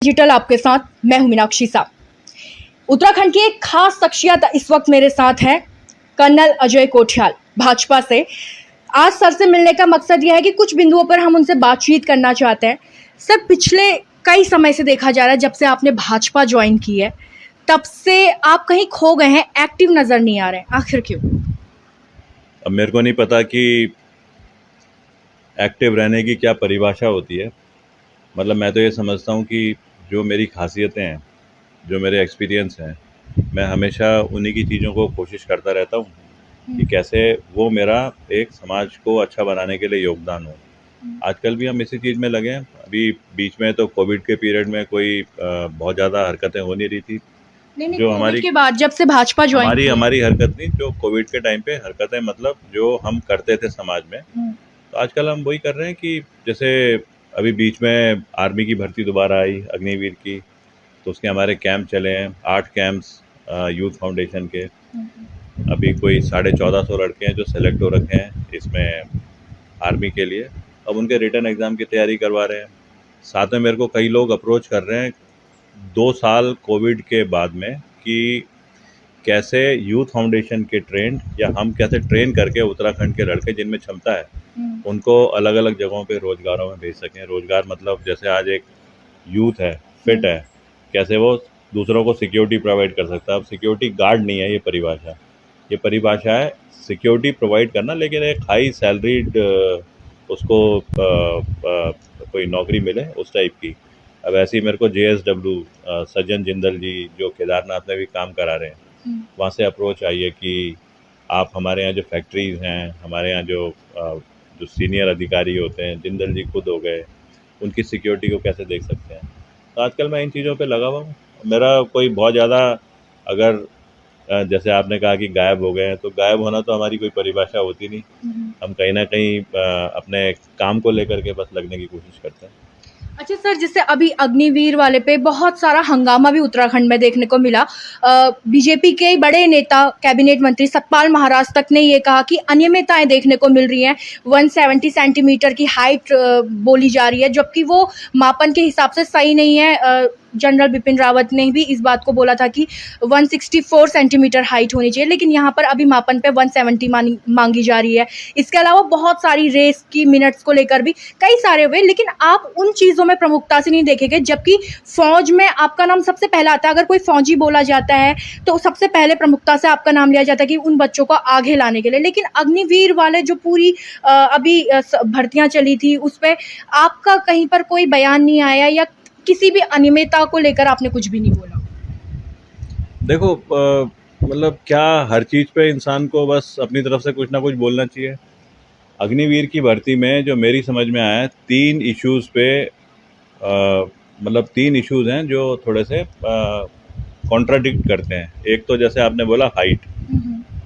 Digital आपके साथ मैं हूं मीनाक्षी सा। उत्तराखंड की एक खास शख्सियत इस वक्त मेरे साथ है, कर्नल अजय कोठियाल भाजपा से। आज सर से मिलने का मकसद यह है कि कुछ बिंदुओं पर हम उनसे बातचीत करना चाहते हैं। सर, पिछले कई समय से देखा जा रहा है, जब से आपने भाजपा ज्वाइन की है तब से आप कहीं खो गए हैं, एक्टिव नजर नहीं आ रहे हैं, आखिर क्यों? अब मेरे को नहीं पता कि एक्टिव रहने की क्या परिभाषा होती है। मतलब मैं तो ये समझता हूँ कि जो मेरी खासियतें हैं, जो मेरे एक्सपीरियंस हैं, मैं हमेशा उन्हीं की चीज़ों को कोशिश करता रहता हूँ कि कैसे वो मेरा एक समाज को अच्छा बनाने के लिए योगदान हो। आजकल भी हम इसी चीज़ में लगे हैं। अभी बीच में तो कोविड के पीरियड में कोई बहुत ज़्यादा हरकतें हो नहीं रही थी। नहीं, जो कोविड के बाद जब से भाजपा ज्वाइन हमारी की है। हमारी हरकत नहीं, जो कोविड के टाइम पे हरकतें, मतलब जो हम करते थे समाज में, तो आजकल हम वही कर रहे हैं कि जैसे अभी बीच में आर्मी की भर्ती दोबारा आई, अग्निवीर की, तो उसके हमारे कैंप चले हैं, 8 कैंप्स यूथ फाउंडेशन के। अभी कोई 1450 लड़के हैं जो सेलेक्ट हो रखे हैं इसमें आर्मी के लिए। अब उनके रिटन एग्ज़ाम की तैयारी करवा रहे हैं। साथ में मेरे को कई लोग अप्रोच कर रहे हैं 2 साल कोविड के बाद में कि कैसे यूथ फाउंडेशन के ट्रेंड, या हम कैसे ट्रेन करके उत्तराखंड के लड़के जिनमें क्षमता है उनको अलग अलग जगहों पे रोज़गारों में भेज सकें। रोज़गार मतलब जैसे आज एक यूथ है, फिट है, कैसे वो दूसरों को सिक्योरिटी प्रोवाइड कर सकता है। अब सिक्योरिटी गार्ड नहीं है ये परिभाषा है सिक्योरिटी प्रोवाइड करना, लेकिन एक हाई सैलरीड उसको कोई नौकरी मिले उस टाइप की। अब ऐसे ही मेरे को JSW सज्जन जिंदल जी जो केदारनाथ में भी काम करा रहे हैं, वहाँ से अप्रोच आई है कि आप हमारे यहाँ जो फैक्ट्रीज़ हैं, हमारे यहाँ जो सीनियर अधिकारी होते हैं, जिंदल जी खुद हो गए, उनकी सिक्योरिटी को कैसे देख सकते हैं। तो आजकल मैं इन चीज़ों पे लगा हुआ हूँ। मेरा कोई बहुत ज़्यादा, अगर जैसे आपने कहा कि गायब हो गए हैं, तो गायब होना तो हमारी कोई परिभाषा होती नहीं। हम कहीं ना कहीं अपने काम को लेकर के बस लगने की कोशिश करते हैं। अच्छा सर, जैसे अभी अग्निवीर वाले पे बहुत सारा हंगामा भी उत्तराखंड में देखने को मिला। बीजेपी के बड़े नेता, कैबिनेट मंत्री सतपाल महाराज तक ने ये कहा कि अनियमितताएं देखने को मिल रही हैं। 170 सेंटीमीटर की हाइट बोली जा रही है, जबकि वो मापन के हिसाब से सही नहीं है। जनरल बिपिन रावत ने भी इस बात को बोला था कि 164 सेंटीमीटर हाइट होनी चाहिए, लेकिन यहाँ पर अभी मापन पे 170 मांगी जा रही है। इसके अलावा बहुत सारी रेस की मिनट्स को लेकर भी कई सारे हुए, लेकिन आप उन चीज़ों में प्रमुखता से नहीं देखे गए, जबकि फौज में आपका नाम सबसे पहला आता है। अगर कोई फौजी बोला जाता है तो सबसे पहले प्रमुखता से आपका नाम लिया जाता है कि उन बच्चों को आगे लाने के लिए। लेकिन अग्निवीर वाले जो पूरी अभी भर्तियां चली थी, उस पर आपका कहीं पर कोई बयान नहीं आया, या किसी भी अनियमितता को लेकर आपने कुछ भी नहीं बोला? देखो, मतलब क्या हर चीज़ पे इंसान को बस अपनी तरफ से कुछ ना कुछ बोलना चाहिए। अग्निवीर की भर्ती में जो मेरी समझ में आया है, 3 इश्यूज़ पे मतलब 3 इश्यूज़ हैं जो थोड़े से कॉन्ट्राडिक्ट करते हैं। एक तो जैसे आपने बोला हाइट,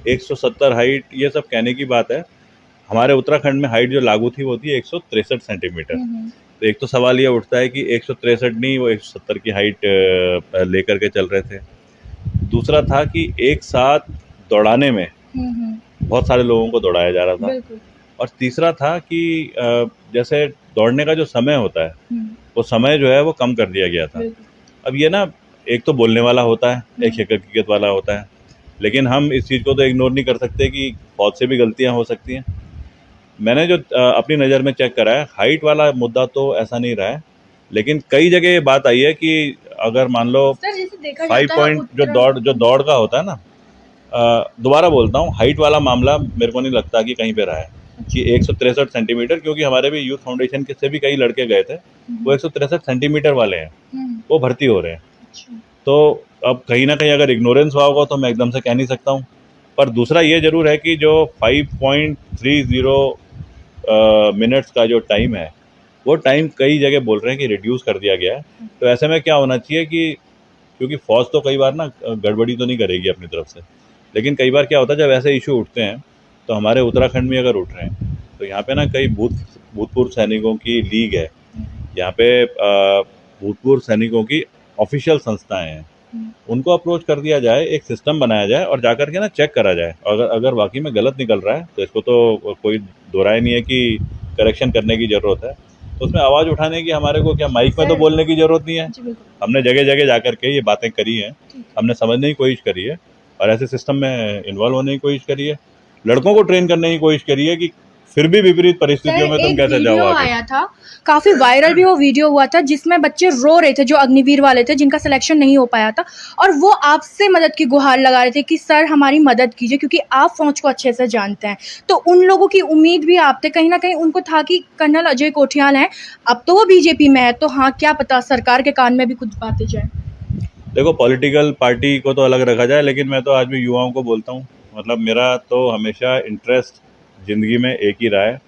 170 हाइट, ये सब कहने की बात है। हमारे उत्तराखंड में हाइट जो लागू थी वो थी 163 सेंटीमीटर। तो एक तो सवाल ये उठता है कि 163 नहीं, वो 170 की हाइट लेकर के चल रहे थे। दूसरा था कि एक साथ दौड़ाने में बहुत सारे लोगों को दौड़ाया जा रहा था। और तीसरा था कि जैसे दौड़ने का जो समय होता है, वो समय जो है वो कम कर दिया गया था। अब ये ना, एक तो बोलने वाला होता है, एक हकीकत वाला होता है, लेकिन हम इस चीज़ को तो इग्नोर नहीं कर सकते कि बहुत से भी गलतियां हो सकती हैं। मैंने जो अपनी नज़र में चेक करा है, हाइट वाला मुद्दा तो ऐसा नहीं रहा है, लेकिन कई जगह ये बात आई है कि अगर मान लो 5 पॉइंट जो दौड़ का होता है ना, दोबारा बोलता हूँ, हाइट वाला मामला मेरे को नहीं लगता कि कहीं पे रहा है कि 163 सेंटीमीटर, क्योंकि हमारे भी यूथ फाउंडेशन के से भी कई लड़के गए थे, वो 163 सेंटीमीटर वाले हैं, वो भर्ती हो रहे हैं। तो अब कहीं ना कहीं अगर इग्नोरेंस हुआ होगा तो मैं एकदम से कह नहीं सकता हूँ। पर दूसरा ये जरूर है कि जो 5.30 मिनट्स का जो टाइम है, वो टाइम कई जगह बोल रहे हैं कि रिड्यूस कर दिया गया है। तो ऐसे में क्या होना चाहिए कि, क्योंकि फौज तो कई बार ना गड़बड़ी तो नहीं करेगी अपनी तरफ से, लेकिन कई बार क्या होता है जब ऐसे इशू उठते हैं, तो हमारे उत्तराखंड में अगर उठ रहे हैं तो यहाँ पे ना कई भूतपूर्व सैनिकों की लीग है, यहाँ पे भूतपूर्व सैनिकों की ऑफिशियल संस्थाएं हैं, उनको अप्रोच कर दिया जाए, एक सिस्टम बनाया जाए और जाकर के ना चेक करा जाए। अगर वाकई में गलत निकल रहा है तो इसको तो कोई दो राय नहीं है कि करेक्शन करने की ज़रूरत है। तो उसमें आवाज़ उठाने की हमारे को क्या माइक में तो बोलने की ज़रूरत नहीं है। जी बिल्कुल। हमने जगह जगह जा कर के ये बातें करी हैं, ठीक है। हमने समझने की कोशिश करी है और ऐसे सिस्टम में इन्वॉल्व होने की कोशिश करी है, लड़कों को ट्रेन करने की कोशिश करी है कि फिर भी विपरीत परिस्थितियों सर में तुम एक कैसे जाओ वीडियो आगे। आया था, काफ़ी वायरल भी वो वीडियो हुआ था जिसमें बच्चे रो रहे थे जो अग्निवीर वाले थे जिनका सिलेक्शन नहीं हो पाया था और वो आपसे मदद की गुहार लगा रहे थे कि सर हमारी मदद कीजिए क्योंकि आप फ़ौज को अच्छे से जानते हैं। तो उन लोगों की उम्मीद भी आप थे, कहीं न कहीं उनको था कि कर्नल अजय कोठियाल हैं, अब तो वो बीजेपी में है तो हाँ, क्या पता सरकार के कान में भी कुछ बातें जाएँ। देखो, पॉलिटिकल पार्टी को तो अलग रखा जाए, लेकिन मैं तो आज भी युवाओं को बोलता हूँ, मतलब मेरा तो हमेशा इंटरेस्ट ज़िंदगी में एक ही रहा है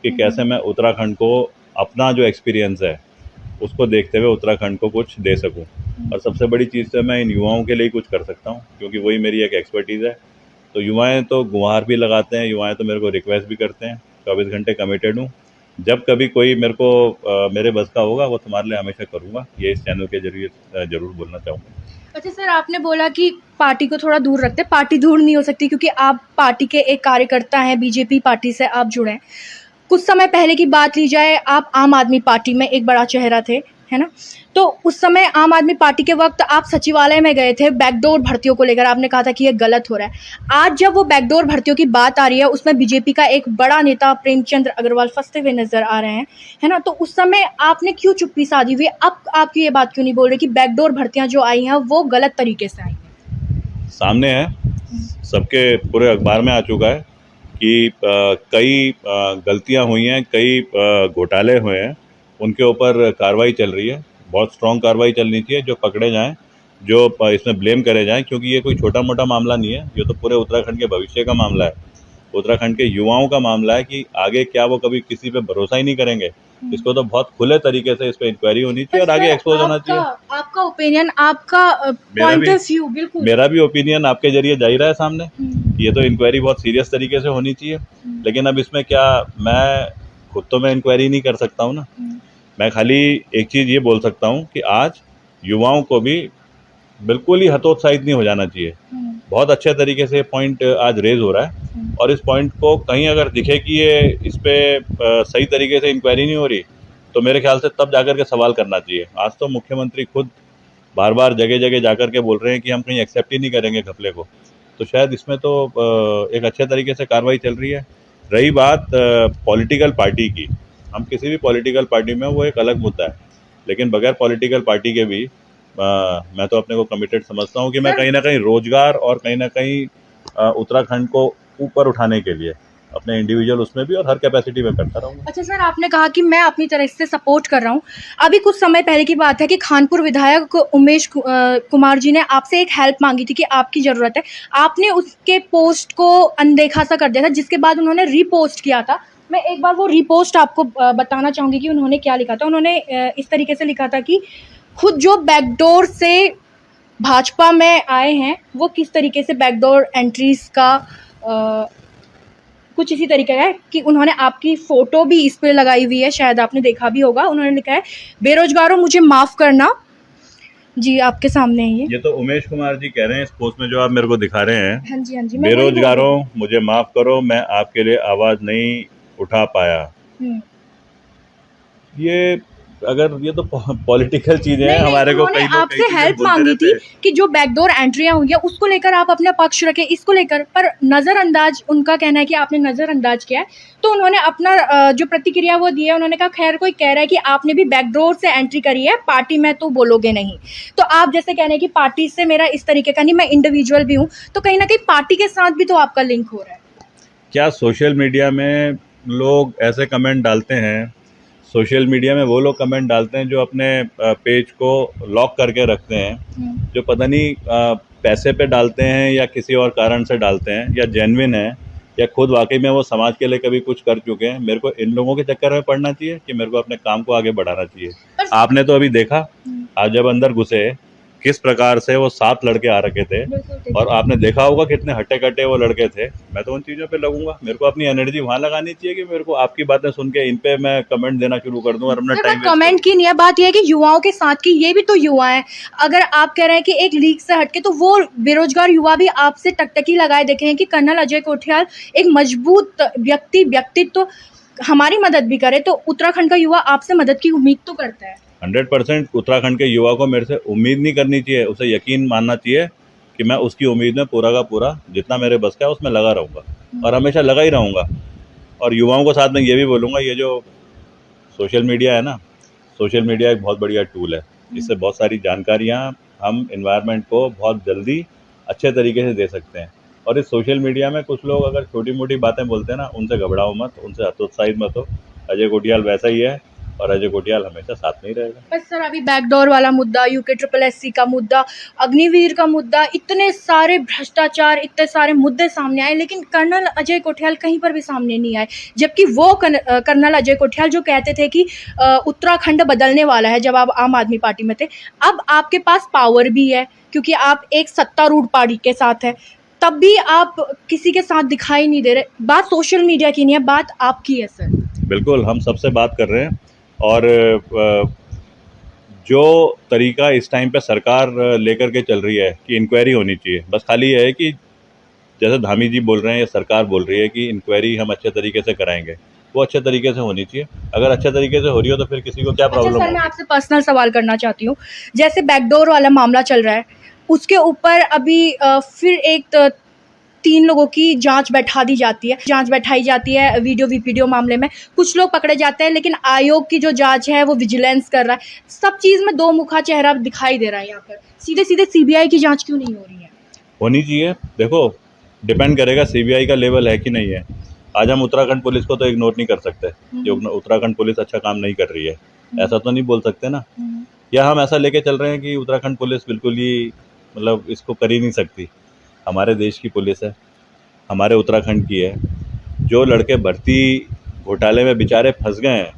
कि कैसे मैं उत्तराखंड को अपना जो एक्सपीरियंस है उसको देखते हुए उत्तराखंड को कुछ दे सकूं। और सबसे बड़ी चीज़ तो मैं इन युवाओं के लिए कुछ कर सकता हूं क्योंकि वही मेरी एक एक्सपर्टीज़ है। तो युवाएं तो गुहार भी लगाते हैं, युवाएं तो मेरे को रिक्वेस्ट भी करते हैं, 24 घंटे कमिटेड हूँ। जब कभी कोई मेरे को मेरे बस का होगा वो तुम्हारे लिए हमेशा करूँगा, ये इस चैनल के जरिए ज़रूर बोलना चाहूँगा। अच्छा सर, आपने बोला कि पार्टी को थोड़ा दूर रखते हैं, पार्टी दूर नहीं हो सकती क्योंकि आप पार्टी के एक कार्यकर्ता हैं, बीजेपी पार्टी से आप जुड़े हैं। कुछ समय पहले की बात ली जाए, आप आम आदमी पार्टी में एक बड़ा चेहरा थे, है ना? तो उस समय आम आदमी पार्टी के वक़्त आप सचिवालय में गए थे बैकडोर भर्तियों को लेकर, आपने कहा था कि ये गलत हो रहा है। आज जब वो बैकडोर भर्तियों की बात आ रही है, उसमें बीजेपी का एक बड़ा नेता प्रेमचंद अग्रवाल फँसते हुए नज़र आ रहे हैं, है ना? तो उस समय आपने क्यों चुप्पी साधी हुई? अब आप ये बात क्यों नहीं बोल रहे कि बैकडोर भर्तियाँ जो आई हैं, वो गलत तरीके से आई हैं? सामने है, सबके पूरे अखबार में आ चुका है कि कई गलतियां हुई हैं, कई घोटाले हुए हैं, उनके ऊपर कार्रवाई चल रही है। बहुत स्ट्रॉन्ग कार्रवाई चलनी चाहिए, जो पकड़े जाएं, जो इसमें ब्लेम करे जाएं, क्योंकि ये कोई छोटा मोटा मामला नहीं है, ये तो पूरे उत्तराखंड के भविष्य का मामला है, उत्तराखंड के युवाओं का मामला है कि आगे क्या वो कभी किसी पे भरोसा ही नहीं करेंगे। इसको तो बहुत खुले तरीके से इस पर इंक्वायरी होनी चाहिए और आगे एक्सपोज होना चाहिए। आपका ओपिनियन, आपका पॉइंट ऑफ व्यू बिल्कुल। मेरा भी ओपिनियन आपके जरिए जा ही रहा है सामने। ये तो इंक्वायरी बहुत सीरियस तरीके से होनी चाहिए, लेकिन अब इसमें क्या, मैं खुद तो मैं इंक्वायरी नहीं कर सकता हूँ ना। मैं खाली एक चीज़ ये बोल सकता हूँ कि आज युवाओं को भी बिल्कुल ही हतोत्साहित नहीं हो जाना चाहिए। बहुत अच्छे तरीके से पॉइंट आज रेज हो रहा है और इस पॉइंट को कहीं अगर दिखे कि ये इस पर सही तरीके से इंक्वायरी नहीं हो रही तो मेरे ख्याल से तब जाकर के सवाल करना चाहिए। आज तो मुख्यमंत्री खुद बार बार जगह जगह जाकर के बोल रहे हैं कि हम कहीं एक्सेप्ट ही नहीं करेंगे घपले को, तो शायद इसमें तो एक अच्छे तरीके से कार्रवाई चल रही है। रही बात पॉलिटिकल पार्टी की, हम किसी भी पॉलिटिकल पार्टी में वो एक अलग मुद्दा है, लेकिन बगैर पॉलिटिकल पार्टी के भी मैं तो अपने को कमिटेड समझता हूँ कि मैं कहीं ना कहीं रोजगार और कहीं ना कहीं उत्तराखंड को ऊपर उठाने के लिए अपने इंडिविजुअल उसमें भी और हर कैपेसिटी में करता रहूँगा। अच्छा सर, आपने कहा कि मैं अपनी तरफ से सपोर्ट कर रहा हूँ। अभी कुछ समय पहले की बात है कि खानपुर विधायक उमेश कुमार जी ने आपसे एक हेल्प मांगी थी कि आपकी ज़रूरत है। आपने उसके पोस्ट को अनदेखा सा कर दिया था, जिसके बाद उन्होंने रीपोस्ट किया था। मैं एक बार वो रीपोस्ट आपको बताना चाहूँगी कि उन्होंने क्या लिखा था। उन्होंने इस तरीके से लिखा था कि खुद जो बैकडोर से भाजपा में आए हैं, वो किस तरीके से बैकडोर एंट्रीज़ का कुछ इसी तरीके का है कि उन्होंने आपकी फ़ोटो भी इस पे लगाई हुई है, शायद आपने देखा भी होगा। उन्होंने लिखा है, बेरोजगारों मुझे माफ़ करना। जी, आपके सामने है ये तो उमेश कुमार जी कह रहे हैं इस पोस्ट में जो आप मेरे को दिखा रहे हैं। हाँ जी, हाँ जी। मैं वही बोल रही बेरोजगारों मुझे माफ़ करो, मैं आपके लिए आवाज़ नहीं उठा पाया। हूँ। ये अगर ये तो पॉलिटिकल चीज़ें हैं, नहीं, हमारे को उन्होंने कई लोग आपसे कई चीज़ें हेल्प बोलते मांगी रहते थी हैं। कि जो बैकडोर एंट्रियाँ हुई हैं, उसको लेकर आप अपना पक्ष रखें, इसको लेकर। पर नज़रअंदाज, उनका कहना है कि आपने नज़रअंदाज किया है। तो उन्होंने अपना जो प्रतिक्रिया वो दी है, उन्होंने कहा खैर कोई कह रहा है कि आपने भी बैकडोर से एंट्री करी है, पार्टी में तो बोलोगे नहीं। तो आप जैसे कह रहे हैं कि पार्टी से मेरा इस तरीके का नहीं, मैं इंडिविजुअल भी हूँ, तो कहीं न कहीं पार्टी के साथ भी तो आपका लिंक हो रहा है। क्या सोशल मीडिया में लोग ऐसे कमेंट डालते हैं, सोशल मीडिया में वो लोग कमेंट डालते हैं जो अपने पेज को लॉक करके रखते हैं, जो पता नहीं पैसे पे डालते हैं या किसी और कारण से डालते हैं, या जेन्युइन है या खुद वाकई में वो समाज के लिए कभी कुछ कर चुके हैं। मेरे को इन लोगों के चक्कर में पड़ना चाहिए कि मेरे को अपने काम को आगे बढ़ाना चाहिए। आपने तो अभी देखा, आज जब अंदर घुसे किस प्रकार से वो 7 लड़के आ रखे थे और आपने देखा होगा कितने हट्टे कट्टे वो लड़के थे। मैं तो उन चीज़ों पे लगूंगा, मेरे को अपनी एनर्जी वहाँ लगानी चाहिए कि मेरे को आपकी बातें सुन के इन पे मैं कमेंट देना शुरू कर दूं और अपना टाइम कमेंट की नहीं है, बात यह है कि युवाओं के साथ की, ये भी तो युवा है। अगर आप कह रहे हैं कि एक लीग से हटके, तो वो बेरोजगार युवा भी आपसे टकटकी लगाए देखे हैं कि कर्नल अजय कोठियाल एक मजबूत व्यक्तित्व हमारी मदद भी करे तो उत्तराखंड का युवा आपसे मदद की उम्मीद तो करता है। 100% उत्तराखंड के युवा को मेरे से उम्मीद नहीं करनी चाहिए, उसे यकीन मानना चाहिए कि मैं उसकी उम्मीद में पूरा का पूरा जितना मेरे बस का है उसमें लगा रहूँगा और हमेशा लगा ही रहूँगा। और युवाओं को साथ में ये भी बोलूँगा, ये जो सोशल मीडिया है ना, सोशल मीडिया एक बहुत बढ़िया टूल है। इससे बहुत सारी जानकारियाँ हम एनवायरनमेंट को बहुत जल्दी अच्छे तरीके से दे सकते हैं। और इस सोशल मीडिया में कुछ लोग अगर छोटी मोटी बातें बोलते हैं ना, उनसे घबराओ मत, उनसे हतोत्साहित मत हो। अजय कोटियाल वैसा ही है और अजय कोटियाल हमेशा साथ में ही रहेगा। पर सर अभी बैकडोर वाला मुद्दा, यूके ट्रिपल एससी का मुद्दा, अग्निवीर का मुद्दा, इतने सारे भ्रष्टाचार, इतने सारे मुद्दे सामने आए, लेकिन कर्नल अजय कोठियाल कहीं पर भी सामने नहीं आए। जबकि वो कर्नल अजय कोठियाल जो कहते थे कि उत्तराखंड बदलने वाला है जब आप आम आदमी पार्टी में थे, अब आपके पास पावर भी है क्योंकि आप एक सत्तारूढ़ पार्टी के साथ है, तब भी आप किसी के साथ दिखाई नहीं दे रहे। बात सोशल मीडिया की नहीं है, बात आपकी है सर। बिल्कुल, हम सबसे बात कर रहे हैं और जो तरीका इस टाइम पे सरकार लेकर के चल रही है कि इंक्वायरी होनी चाहिए, बस खाली ये है कि जैसे धामी जी बोल रहे हैं या सरकार बोल रही है कि इंक्वायरी हम अच्छे तरीके से कराएंगे, वो अच्छे तरीके से होनी चाहिए। अगर अच्छे तरीके से हो रही हो तो फिर किसी को क्या अच्छा प्रॉब्लम सर, मैं होगी। आपसे पर्सनल सवाल करना चाहती हूँ। जैसे बैकडोर वाला मामला चल रहा है, उसके ऊपर अभी फिर एक 3 लोगों की जांच बैठाई जाती है वीडियो मामले में। कुछ लोग पकड़े जाते हैं, लेकिन आयोग की जो जांच है वो विजिलेंस कर रहा है। सब चीज़ में दो मुखा चेहरा दिखाई दे रहा है यहाँ पर। सीधे सीबीआई की जांच क्यों नहीं हो रही है? होनी चाहिए। देखो, डिपेंड करेगा सीबीआई का लेवल है कि नहीं है। आज हम उत्तराखंड पुलिस को तो इग्नोर नहीं कर सकते कि उत्तराखंड पुलिस अच्छा काम नहीं कर रही है, ऐसा तो नहीं बोल सकते ना। या हम ऐसा लेके चल रहे हैं कि उत्तराखंड पुलिस बिल्कुल ही मतलब इसको कर ही नहीं सकती। हमारे देश की पुलिस है, हमारे उत्तराखंड की है। जो लड़के भर्ती घोटाले में बेचारे फंस गए हैं,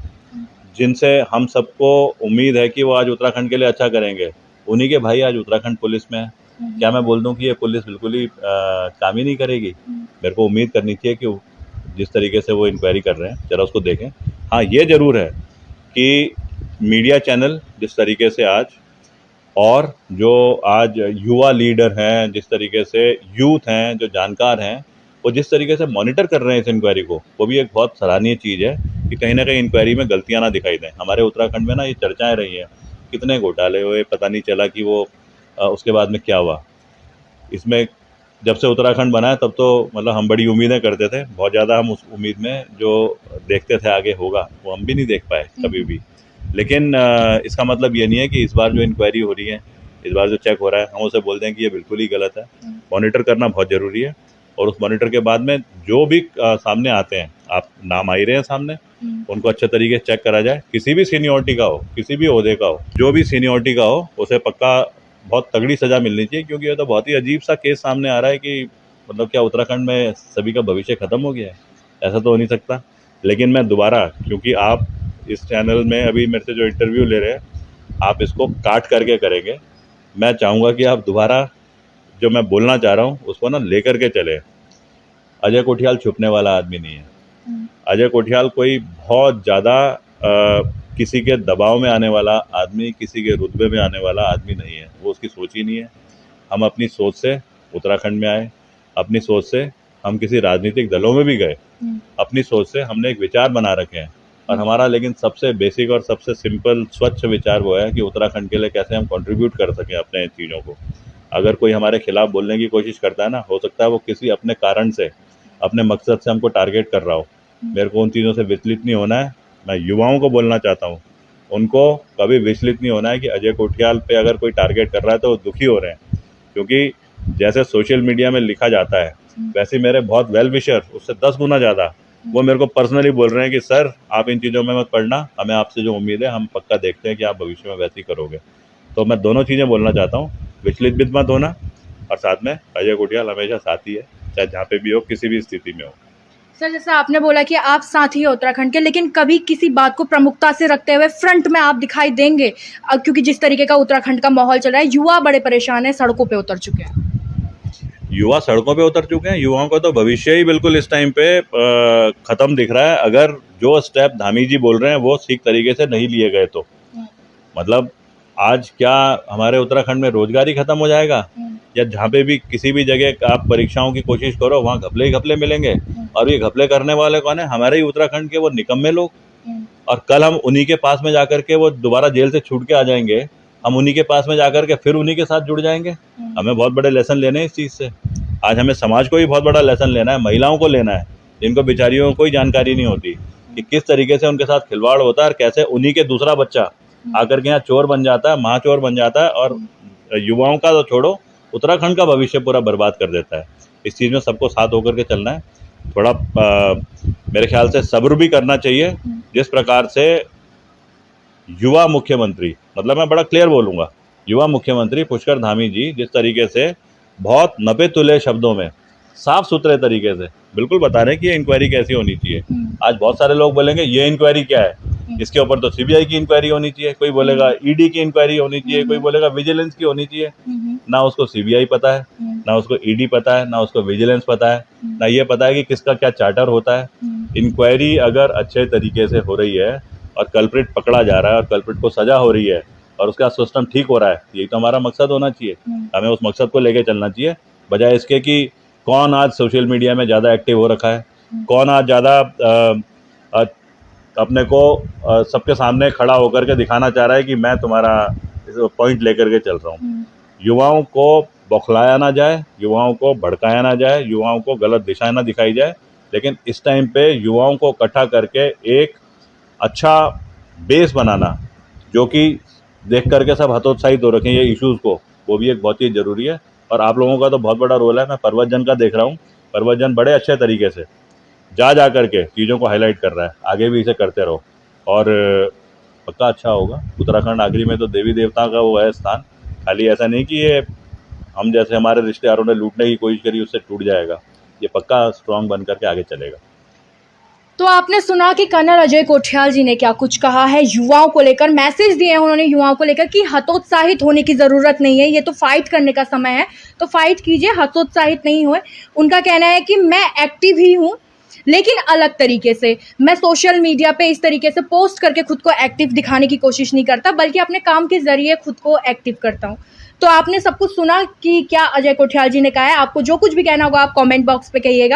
जिनसे हम सबको उम्मीद है कि वो आज उत्तराखंड के लिए अच्छा करेंगे, उन्हीं के भाई आज उत्तराखंड पुलिस में है। क्या मैं बोल दूं कि ये पुलिस बिल्कुल ही काम ही नहीं करेगी? मेरे को उम्मीद करनी चाहिए कि जिस तरीके से वो इंक्वायरी कर रहे हैं जरा उसको देखें। हाँ, ये ज़रूर है कि मीडिया चैनल जिस तरीके से आज, और जो आज युवा लीडर हैं, जिस तरीके से यूथ हैं, जो जानकार हैं, वो जिस तरीके से मॉनिटर कर रहे हैं इस इंक्वायरी को, वो भी एक बहुत सराहनीय चीज़ है कि कहीं ना कहीं इंक्वायरी में गलतियां ना दिखाई दें। हमारे उत्तराखंड में ना ये चर्चाएं रही हैं, कितने घोटाले हुए, पता नहीं चला कि वो उसके बाद में क्या हुआ। इसमें जब से उत्तराखंड बना है तब तो मतलब हम बड़ी उम्मीदें करते थे, बहुत ज़्यादा हम उस उम्मीद में जो देखते थे आगे होगा वो हम भी नहीं देख पाए कभी भी। लेकिन इसका मतलब ये नहीं है कि इस बार जो इंक्वायरी हो रही है, इस बार जो चेक हो रहा है, हम उसे बोल दें कि ये बिल्कुल ही गलत है। मॉनिटर करना बहुत ज़रूरी है और उस मॉनिटर के बाद में जो भी सामने आते हैं, आप नाम आ ही रहे हैं सामने, उनको अच्छे तरीके से चेक करा जाए। किसी भी सीनियरिटी का हो, किसी भी ओहदे का हो, जो भी सीनियरिटी का हो, उसे पक्का बहुत तगड़ी सज़ा मिलनी चाहिए। क्योंकि ये तो बहुत ही अजीब सा केस सामने आ रहा है कि मतलब क्या उत्तराखंड में सभी का भविष्य ख़त्म हो गया है? ऐसा तो हो नहीं सकता। लेकिन मैं दोबारा, क्योंकि आप इस चैनल में अभी मेरे से जो इंटरव्यू ले रहे हैं, आप इसको काट करके करेंगे, मैं चाहूँगा कि आप दोबारा जो मैं बोलना चाह रहा हूँ उसको ना लेकर के चले। अजय कोठियाल छुपने वाला आदमी नहीं है। अजय कोठियाल कोई बहुत ज़्यादा किसी के दबाव में आने वाला आदमी, किसी के रुतबे में आने वाला आदमी नहीं है। वो उसकी सोच ही नहीं है। हम अपनी सोच से उत्तराखंड में आए, अपनी सोच से हम किसी राजनीतिक दलों में भी गए, अपनी सोच से हमने एक विचार बना रखे हैं। और हमारा लेकिन सबसे बेसिक और सबसे सिंपल स्वच्छ विचार वो है कि उत्तराखंड के लिए कैसे हम कंट्रीब्यूट कर सकें अपने चीज़ों को। अगर कोई हमारे खिलाफ बोलने की कोशिश करता है ना, हो सकता है वो किसी अपने कारण से, अपने मकसद से हमको टारगेट कर रहा हो। मेरे को उन चीज़ों से विचलित नहीं होना है। मैं युवाओं को बोलना चाहता हूँ, उनको कभी विचलित नहीं होना है कि अजय कोठियाल पे अगर कोई टारगेट कर रहा है तो वो दुखी हो रहे हैं। क्योंकि जैसे सोशल मीडिया में लिखा जाता है, वैसे मेरे बहुत वेल विशर, उससे 10 गुना ज़्यादा, वो मेरे को पर्सनली बोल रहे हैं कि सर आप इन चीज़ों में मत पड़ना, हमें आपसे जो उम्मीद है हम पक्का देखते हैं कि आप भविष्य में वैसे ही करोगे। तो मैं दोनों चीज़ें बोलना चाहता हूँ, विचलित भी मत होना, और साथ में अजय कोठियाल हमेशा साथी है, चाहे जहाँ पे भी हो, किसी भी स्थिति में हो। सर, जैसा आपने बोला कि आप साथी हो उत्तराखंड के, लेकिन कभी किसी बात को प्रमुखता से रखते हुए फ्रंट में आप दिखाई देंगे? क्योंकि जिस तरीके का उत्तराखंड का माहौल चल रहा है, युवा बड़े परेशान हैं, सड़कों पे उतर चुके हैं। युवा सड़कों पे उतर चुके हैं। युवाओं का तो भविष्य ही बिल्कुल इस टाइम पे ख़त्म दिख रहा है, अगर जो स्टेप धामी जी बोल रहे हैं वो ठीक तरीके से नहीं लिए गए तो। मतलब आज क्या हमारे उत्तराखंड में रोजगार ही खत्म हो जाएगा? या जहाँ पे भी किसी भी जगह आप परीक्षाओं की कोशिश करो वहाँ घपले ही घपले मिलेंगे। और ये घपले करने वाले कौन है? हमारे ही उत्तराखंड के वो निकम्मे लोग। और कल हम उन्हीं के पास में जाकर के वो दोबारा जेल से छूट के आ जाएंगे, हम उन्हीं के पास में जाकर के फिर उन्हीं के साथ जुड़ जाएंगे। हमें बहुत बड़े लेसन लेने हैं इस चीज़ से। आज हमें समाज को भी बहुत बड़ा लेसन लेना है, महिलाओं को लेना है, जिनको बेचारियों को कोई जानकारी नहीं होती कि किस तरीके से उनके साथ खिलवाड़ होता है और कैसे उन्हीं के दूसरा बच्चा आकर के यहाँ चोर बन जाता है, महाचोर बन जाता है और युवाओं का तो छोड़ो, उत्तराखंड का भविष्य पूरा बर्बाद कर देता है। इस चीज़ में सबको साथ होकर के चलना है। थोड़ा मेरे ख्याल से सब्र भी करना चाहिए। जिस प्रकार से युवा मुख्यमंत्री, मतलब मैं बड़ा क्लियर बोलूँगा, युवा मुख्यमंत्री पुष्कर धामी जी जिस तरीके से बहुत नपे तुले शब्दों में साफ सुथरे तरीके से बिल्कुल बता रहे हैं कि ये इंक्वायरी कैसी होनी चाहिए। आज बहुत सारे लोग बोलेंगे ये इंक्वायरी क्या है, इसके ऊपर तो सीबीआई की इंक्वायरी होनी चाहिए, कोई बोलेगा ईडी की इंक्वायरी होनी चाहिए, कोई बोलेगा विजिलेंस की होनी चाहिए। ना उसको सीबीआई पता है, ना उसको ईडी पता है, ना उसको विजिलेंस पता है, ना ये पता है कि किसका क्या चार्टर होता है। इंक्वायरी अगर अच्छे तरीके से हो रही है और कल्प्रिट पकड़ा जा रहा है और कल्प्रिट को सजा हो रही है और उसका सिस्टम ठीक हो रहा है, यही तो हमारा मकसद होना चाहिए। हमें उस मकसद को लेके चलना चाहिए, बजाय इसके कि कौन आज सोशल मीडिया में ज़्यादा एक्टिव हो रखा है, कौन आज ज़्यादा अपने को सबके सामने खड़ा होकर के दिखाना चाह रहा है कि मैं तुम्हारा पॉइंट लेकर के चल रहा हूँ। युवाओं को बौखलाया ना जाए, युवाओं को भड़काया ना जाए, युवाओं को गलत दिशा ना दिखाई जाए, लेकिन इस टाइम पे युवाओं को इकट्ठा करके एक अच्छा बेस बनाना, जो कि देख करके सब हतोत्साहित हो रखे हैं ये इश्यूज़ को, वो भी एक बहुत ही ज़रूरी है। और आप लोगों का तो बहुत बड़ा रोल है। मैं परवतजन का देख रहा हूँ, परवतजन बड़े अच्छे तरीके से जा करके चीज़ों को हाईलाइट कर रहा है। आगे भी इसे करते रहो और पक्का अच्छा होगा। उत्तराखंड आखिरी में तो देवी देवता का वो है स्थान, खाली ऐसा नहीं कि ये हम जैसे हमारे रिश्तेदारों ने लूटने की कोशिश करी उससे टूट जाएगा। ये पक्का स्ट्रांग बन करके आगे चलेगा। तो आपने सुना कि कर्नल अजय कोठियाल जी ने क्या कुछ कहा है युवाओं को लेकर, मैसेज दिए हैं उन्होंने युवाओं को लेकर कि हतोत्साहित होने की ज़रूरत नहीं है, ये तो फाइट करने का समय है, तो फाइट कीजिए, हतोत्साहित नहीं हुए। उनका कहना है कि मैं एक्टिव ही हूँ लेकिन अलग तरीके से, मैं सोशल मीडिया पे इस तरीके से पोस्ट करके खुद को एक्टिव दिखाने की कोशिश नहीं करता, बल्कि अपने काम के जरिए खुद को एक्टिव करता हूँ। तो आपने सब कुछ सुना कि क्या अजय कोठियाल जी ने कहा है। आपको जो कुछ भी कहना होगा आप कमेंट बॉक्स पे कहिएगा।